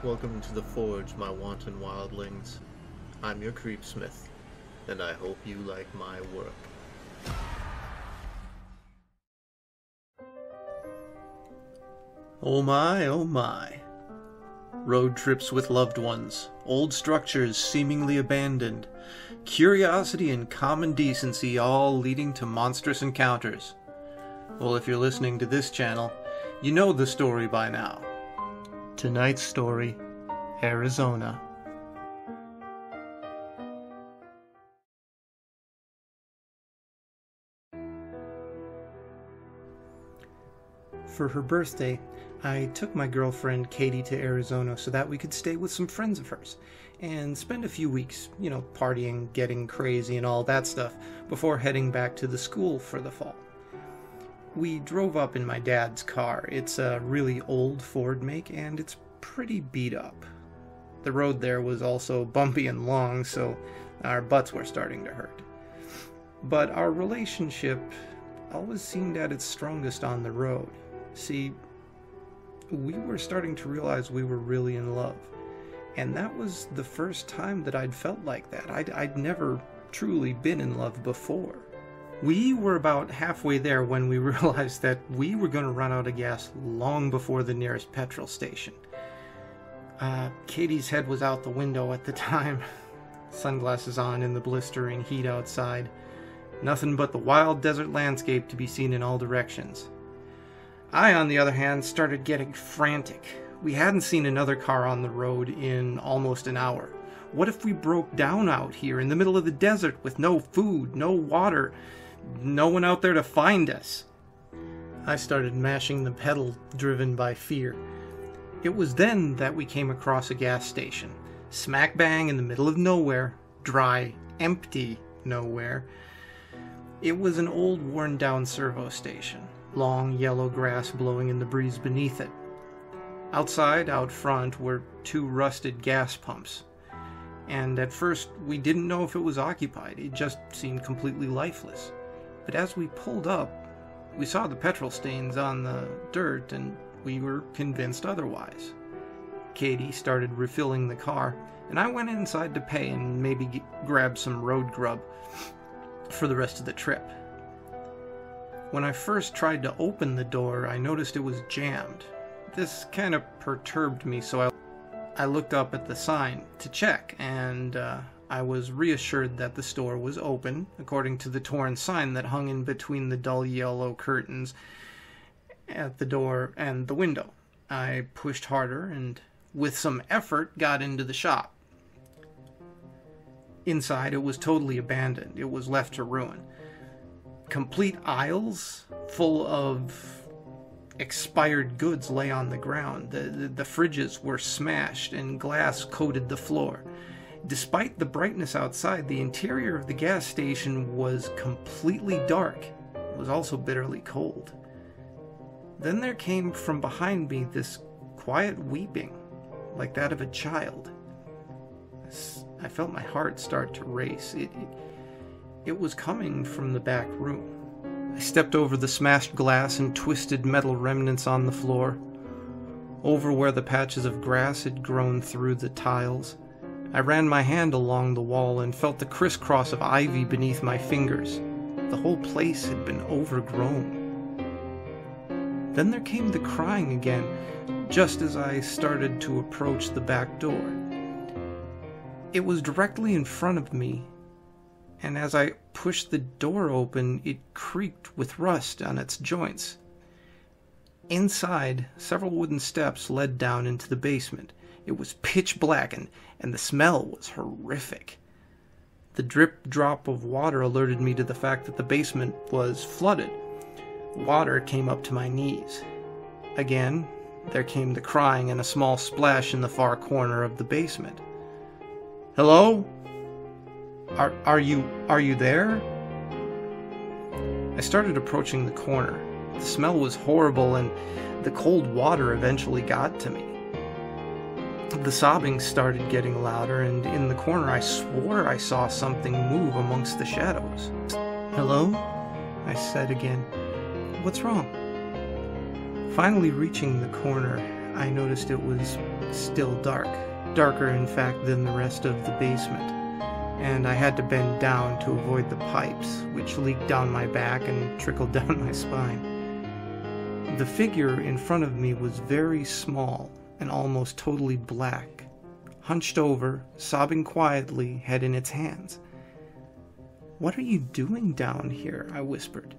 Welcome to the Forge, my wanton wildlings. I'm your creepsmith, and I hope you like my work. Oh my, oh my. Road trips with loved ones, old structures seemingly abandoned, curiosity and common decency all leading to monstrous encounters. Well, if you're listening to this channel, you know the story by now. Tonight's story, Arizona. For her birthday, I took my girlfriend Katie to Arizona so that we could stay with some friends of hers and spend a few weeks, partying, getting crazy and all that stuff before heading back to the school for the fall. We drove up in my dad's car. It's a really old Ford make and it's pretty beat up. The road there was also bumpy and long, so our butts were starting to hurt. But our relationship always seemed at its strongest on the road. See, we were starting to realize we were really in love. And that was the first time that I'd felt like that. I'd never truly been in love before. We were about halfway there when we realized that we were going to run out of gas long before the nearest petrol station. Katie's head was out the window at the time, sunglasses on in the blistering heat outside. Nothing but the wild desert landscape to be seen in all directions. I, on the other hand, started getting frantic. We hadn't seen another car on the road in almost an hour. What if we broke down out here in the middle of the desert with no food, no water, no one out there to find us? I started mashing the pedal, driven by fear. It was then that we came across a gas station, smack bang in the middle of nowhere, dry, empty nowhere. It was an old, worn-down servo station, long yellow grass blowing in the breeze beneath it. Outside, out front, were two rusted gas pumps. And at first, we didn't know if it was occupied. It just seemed completely lifeless. But as we pulled up, we saw the petrol stains on the dirt, and we were convinced otherwise. Katie started refilling the car, and I went inside to pay and maybe grab some road grub for the rest of the trip. When I first tried to open the door, I noticed it was jammed. This kind of perturbed me, so I looked up at the sign to check, and I was reassured that the store was open, according to the torn sign that hung in between the dull yellow curtains at the door and the window. I pushed harder and, with some effort, got into the shop. Inside, it was totally abandoned. It was left to ruin. Complete aisles full of expired goods lay on the ground. The fridges were smashed and glass coated the floor. Despite the brightness outside, the interior of the gas station was completely dark. It was also bitterly cold. Then there came from behind me this quiet weeping, like that of a child. I felt my heart start to race. It was coming from the back room. I stepped over the smashed glass and twisted metal remnants on the floor, over where the patches of grass had grown through the tiles. I ran my hand along the wall and felt the crisscross of ivy beneath my fingers. The whole place had been overgrown. Then there came the crying again, just as I started to approach the back door. It was directly in front of me, and as I pushed the door open, it creaked with rust on its joints. Inside, several wooden steps led down into the basement. It was pitch black, and the smell was horrific. The drip-drop of water alerted me to the fact that the basement was flooded. Water came up to my knees. Again, there came the crying and a small splash in the far corner of the basement. "Hello? Are you there?" I started approaching the corner. The smell was horrible, and the cold water eventually got to me. The sobbing started getting louder, and in the corner I swore I saw something move amongst the shadows. "Hello?" I said again. "What's wrong?" Finally reaching the corner, I noticed it was still dark. Darker, in fact, than the rest of the basement. And I had to bend down to avoid the pipes, which leaked down my back and trickled down my spine. The figure in front of me was very small and almost totally black, hunched over, sobbing quietly, head in its hands. "What are you doing down here?" I whispered.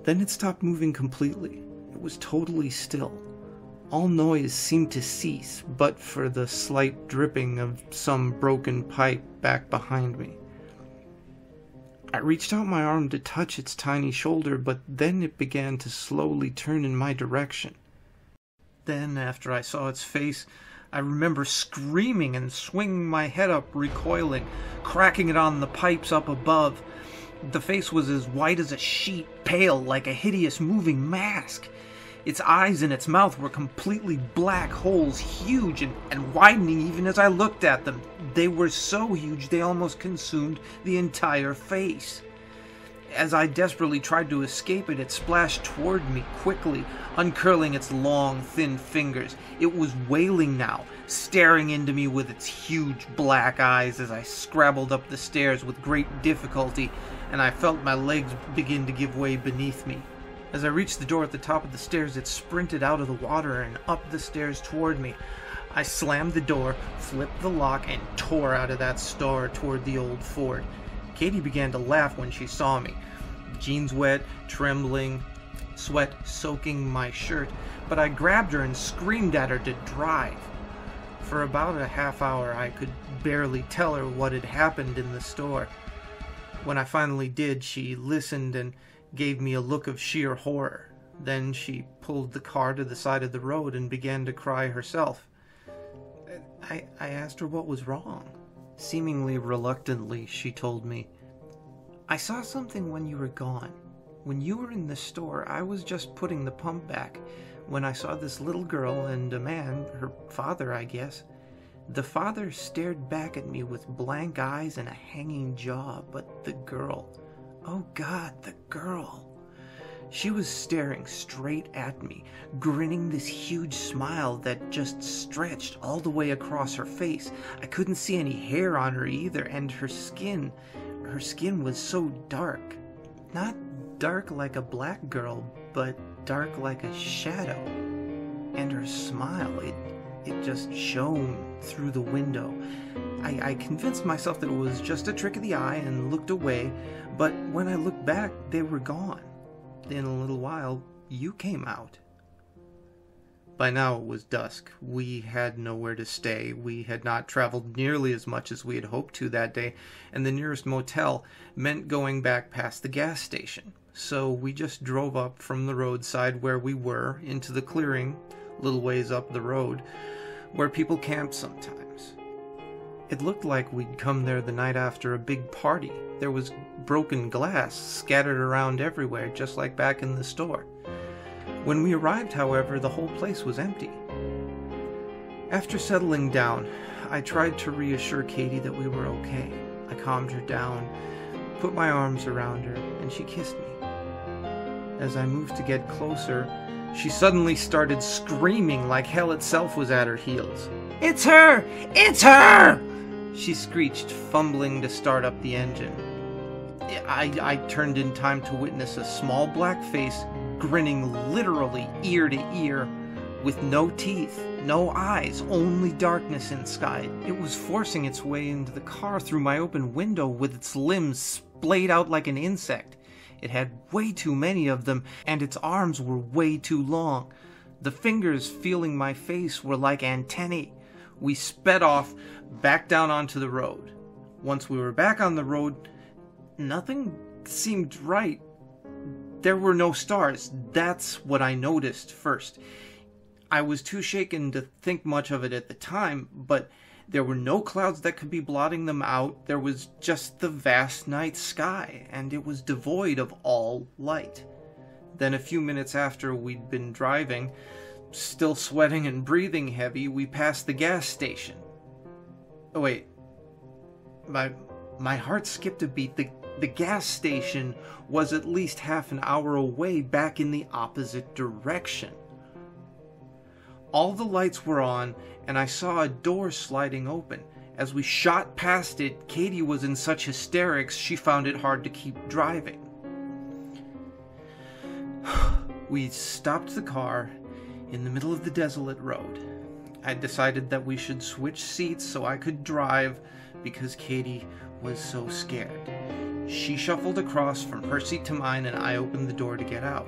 Then it stopped moving completely. It was totally still. All noise seemed to cease, but for the slight dripping of some broken pipe back behind me. I reached out my arm to touch its tiny shoulder, but then it began to slowly turn in my direction. Then, after I saw its face, I remember screaming and swinging my head up, recoiling, cracking it on the pipes up above. The face was as white as a sheet, pale like a hideous moving mask. Its eyes and its mouth were completely black holes, huge and widening even as I looked at them. They were so huge they almost consumed the entire face. As I desperately tried to escape it, it splashed toward me quickly, uncurling its long, thin fingers. It was wailing now, staring into me with its huge black eyes as I scrabbled up the stairs with great difficulty, and I felt my legs begin to give way beneath me. As I reached the door at the top of the stairs, it sprinted out of the water and up the stairs toward me. I slammed the door, flipped the lock, and tore out of that store toward the old fort. Katie began to laugh when she saw me. Jeans wet, trembling, sweat soaking my shirt, but I grabbed her and screamed at her to drive. For about a half hour, I could barely tell her what had happened in the store. When I finally did, she listened and gave me a look of sheer horror. Then she pulled the car to the side of the road and began to cry herself. I asked her what was wrong. Seemingly reluctantly, she told me, "I saw something when you were gone. When you were in the store, I was just putting the pump back when I saw this little girl and a man, her father, I guess. The father stared back at me with blank eyes and a hanging jaw, but the girl, oh God, the girl. She was staring straight at me, grinning this huge smile that just stretched all the way across her face. I couldn't see any hair on her either, and her skin was so dark. Not dark like a black girl, but dark like a shadow. And her smile, it just shone through the window. I convinced myself that it was just a trick of the eye and looked away, but when I looked back, they were gone. In a little while, you came out." By now it was dusk. We had nowhere to stay. We had not traveled nearly as much as we had hoped to that day, and the nearest motel meant going back past the gas station. So we just drove up from the roadside where we were into the clearing, a little ways up the road, where people camp sometimes. It looked like we'd come there the night after a big party. There was broken glass scattered around everywhere, just like back in the store. When we arrived, however, the whole place was empty. After settling down, I tried to reassure Katie that we were okay. I calmed her down, put my arms around her, and she kissed me. As I moved to get closer, she suddenly started screaming like hell itself was at her heels. "It's her! It's her!" she screeched, fumbling to start up the engine. I turned in time to witness a small black face grinning literally ear to ear, with no teeth, no eyes, only darkness inside. It was forcing its way into the car through my open window with its limbs splayed out like an insect. It had way too many of them, and its arms were way too long. The fingers feeling my face were like antennae. We sped off, back down onto the road. Once we were back on the road, nothing seemed right. There were no stars. That's what I noticed first. I was too shaken to think much of it at the time, but there were no clouds that could be blotting them out. There was just the vast night sky, and it was devoid of all light. Then a few minutes after we'd been driving, still sweating and breathing heavy, we passed the gas station. Oh wait, my heart skipped a beat. The gas station was at least half an hour away, back in the opposite direction. All the lights were on, and I saw a door sliding open. As we shot past it, Katie was in such hysterics she found it hard to keep driving. We stopped the car in the middle of the desolate road. I decided that we should switch seats so I could drive because Katie was so scared. She shuffled across from her seat to mine, and I opened the door to get out.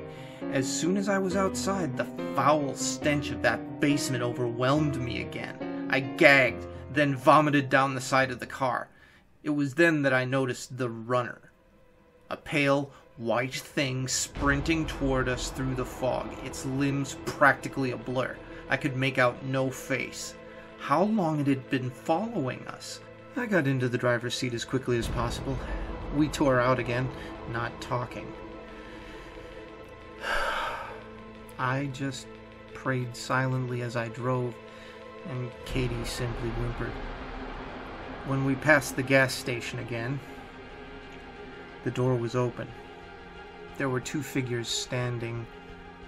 As soon as I was outside, the foul stench of that basement overwhelmed me again. I gagged, then vomited down the side of the car. It was then that I noticed the runner. A pale, white thing sprinting toward us through the fog, its limbs practically a blur. I could make out no face. How long it had been following us? I got into the driver's seat as quickly as possible. We tore out again, not talking. I just prayed silently as I drove, and Katie simply whimpered. When we passed the gas station again, the door was open. There were 2 figures standing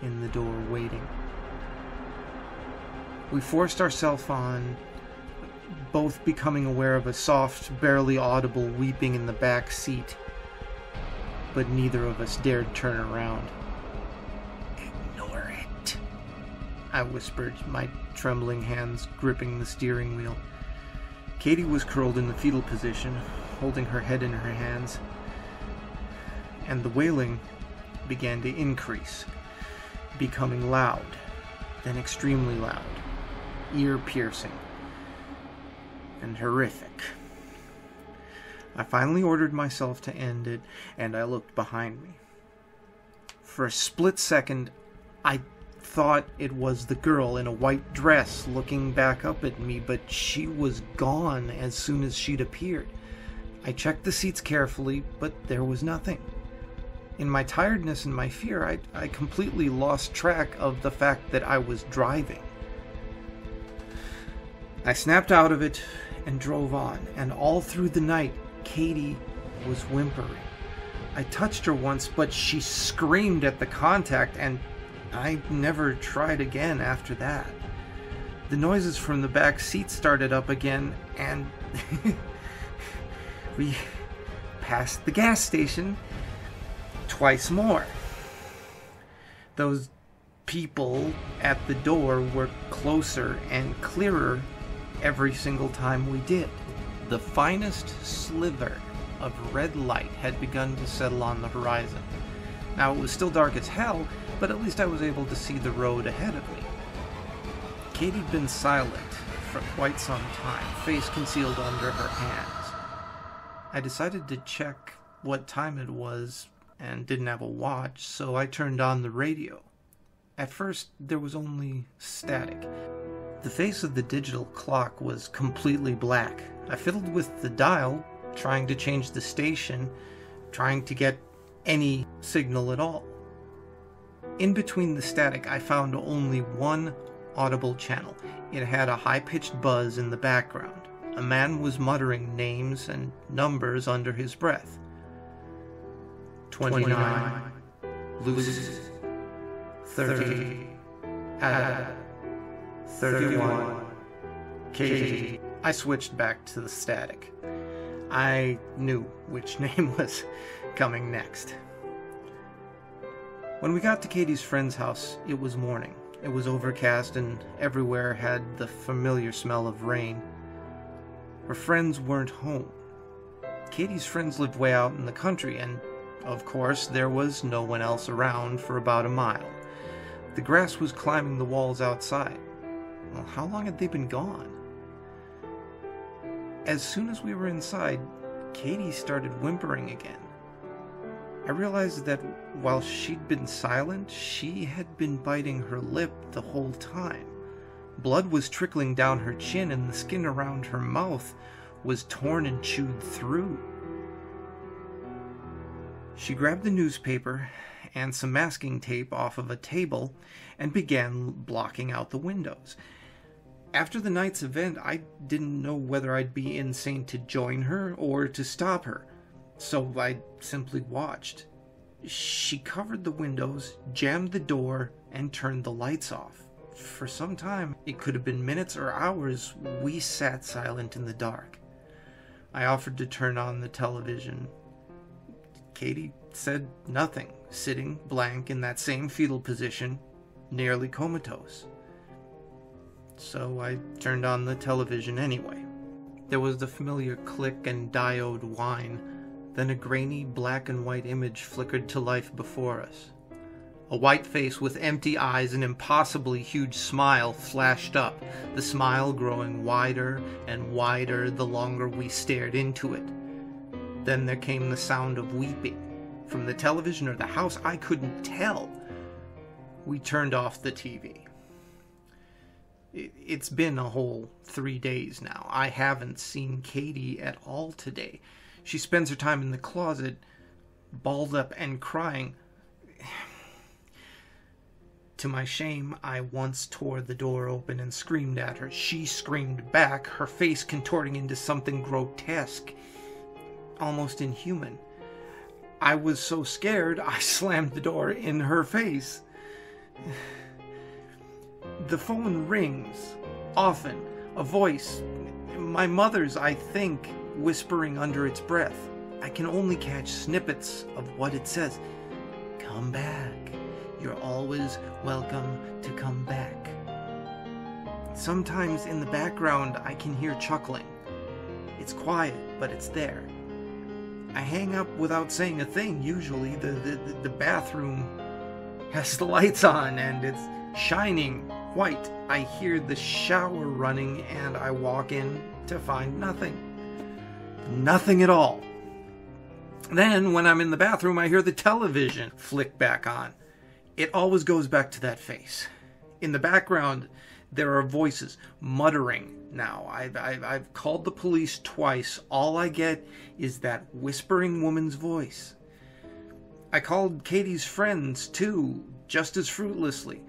in the door waiting. We forced ourselves on, both becoming aware of a soft, barely audible weeping in the back seat, but neither of us dared turn around. "Ignore it," I whispered, my trembling hands gripping the steering wheel. Katie was curled in the fetal position, holding her head in her hands, and the wailing began to increase, becoming loud, then extremely loud, ear-piercing, and horrific. I finally ordered myself to end it, and I looked behind me. For a split second, I thought it was the girl in a white dress looking back up at me, but she was gone as soon as she'd appeared. I checked the seats carefully, but there was nothing. In my tiredness and my fear, I completely lost track of the fact that I was driving. I snapped out of it and drove on, and all through the night, Katie was whimpering. I touched her once, but she screamed at the contact, and I never tried again after that. The noises from the back seat started up again, and we passed the gas station twice more. Those people at the door were closer and clearer every single time we did. The finest sliver of red light had begun to settle on the horizon. Now, it was still dark as hell, but at least I was able to see the road ahead of me. Katie'd been silent for quite some time, face concealed under her hands. I decided to check what time it was and didn't have a watch, so I turned on the radio. At first, there was only static. The face of the digital clock was completely black. I fiddled with the dial, trying to change the station, trying to get any signal at all. In between the static, I found only one audible channel. It had a high-pitched buzz in the background. A man was muttering names and numbers under his breath. 29, Lucy, 30, Ada, 31, Katie. I switched back to the static. I knew which name was coming next. When we got to Katie's friend's house, it was morning. It was overcast and everywhere had the familiar smell of rain. Her friends weren't home. Katie's friends lived way out in the country, and of course there was no one else around for about a mile. The grass was climbing the walls outside. Well, how long had they been gone? As soon as we were inside, Katie started whimpering again. I realized that while she'd been silent, she had been biting her lip the whole time. Blood was trickling down her chin, and the skin around her mouth was torn and chewed through. She grabbed the newspaper and some masking tape off of a table and began blocking out the windows. After the night's event, I didn't know whether I'd be insane to join her or to stop her, so I simply watched. She covered the windows, jammed the door, and turned the lights off. For some time, it could have been minutes or hours, we sat silent in the dark. I offered to turn on the television. Katie said nothing, sitting blank in that same fetal position, nearly comatose. So I turned on the television anyway. There was the familiar click and diode whine, then a grainy black and white image flickered to life before us. A white face with empty eyes and impossibly huge smile flashed up, the smile growing wider and wider the longer we stared into it. Then there came the sound of weeping. From the television or the house, I couldn't tell. We turned off the TV. It's been a whole 3 days now. I haven't seen Katie at all today. She spends her time in the closet, balled up and crying. To my shame, I once tore the door open and screamed at her. She screamed back, her face contorting into something grotesque, almost inhuman. I was so scared, I slammed the door in her face. The phone rings, often, a voice, my mother's, I think, whispering under its breath. I can only catch snippets of what it says. Come back. You're always welcome to come back. Sometimes in the background I can hear chuckling. It's quiet, but it's there. I hang up without saying a thing. Usually the bathroom has the lights on and it's shining white. I hear the shower running and I walk in to find nothing. Nothing at all. Then when I'm in the bathroom I hear the television flick back on. It always goes back to that face. In the background, there are voices muttering now. I've called the police twice. All I get is that whispering woman's voice. I called Katie's friends, too, just as fruitlessly.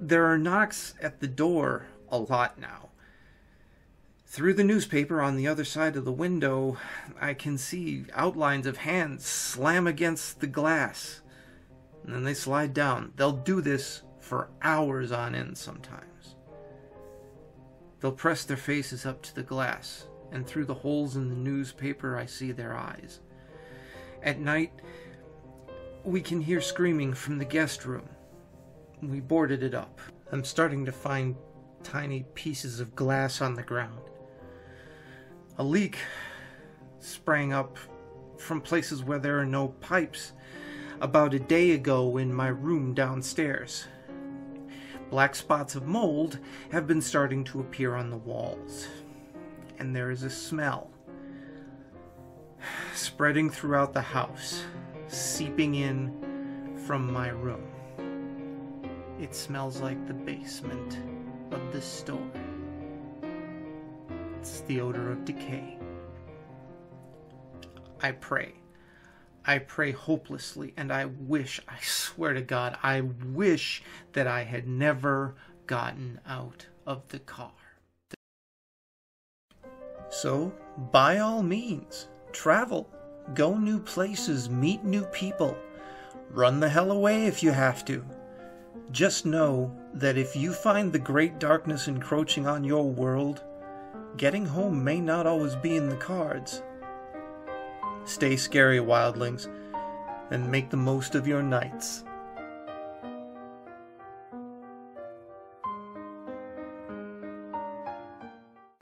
There are knocks at the door a lot now. Through the newspaper on the other side of the window, I can see outlines of hands slam against the glass. And then they slide down. They'll do this for hours on end sometimes. They'll press their faces up to the glass, and through the holes in the newspaper I see their eyes. At night, we can hear screaming from the guest room. We boarded it up. I'm starting to find tiny pieces of glass on the ground. A leak sprang up from places where there are no pipes about a day ago in my room downstairs. Black spots of mold have been starting to appear on the walls, and there is a smell spreading throughout the house, seeping in from my room. It smells like the basement of the store. It's the odor of decay. I pray. I pray hopelessly, and I swear to God, I wish that I had never gotten out of the car. So, by all means, travel, go new places, meet new people, run the hell away if you have to. Just know that if you find the great darkness encroaching on your world, getting home may not always be in the cards. Stay scary, wildlings, and make the most of your nights.